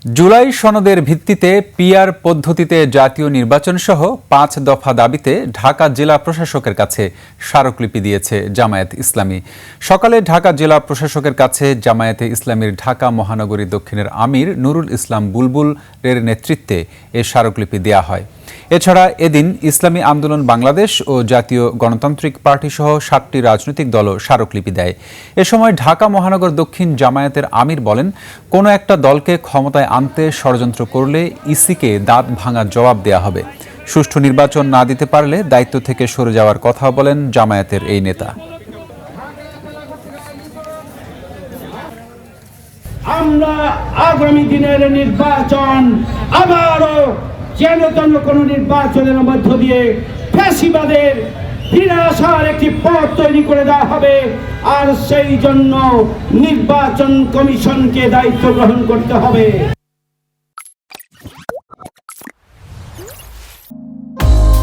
জুলাই সনদের ভিত্তিতে পিআর পদ্ধতিতে জাতীয় নির্বাচন সহ ৫ দফা দাবিতে ঢাকা জেলা প্রশাসকের কাছে স্মারকলিপি দিয়েছে জামায়াত ইসলামী। সকালে ঢাকা জেলা প্রশাসকের কাছে জামায়াতে ইসলামীর ঢাকা মহানগরী দক্ষিণের আমির নুরুল ইসলাম বুলবুলের নেতৃত্বে এ স্মারকলিপি দেয়া হয়। এছাড়া এদিন ইসলামী আন্দোলন বাংলাদেশ ও জাতীয় গণতান্ত্রিক পার্টি সহ ৭টি রাজনৈতিক দলও স্মারকলিপি দেয়। এ সময় ঢাকা মহানগর দক্ষিণ জামায়াতের আমির বলেন, কোনো একটা দলকে ক্ষমতায় আনতে ষড়যন্ত্র করলে ইসিকে দাঁত ভাঙার জবাব দেয়া হবে। সুষ্ঠু নির্বাচন না দিতে পারলে দায়িত্ব থেকে সরে যাওয়ার কথা বলেন জামায়াতের এই নেতা। আমরা আগামী দিনের নির্বাচন আবারও যেন কোনো নির্বাচনের মধ্য দিয়ে ফ্যাসিবাদের বিনাশের একটি পথ তৈরি করে দেওয়া হবে, আর সেই জন্য নির্বাচন কমিশনকে দায়িত্ব গ্রহণ করতে হবে।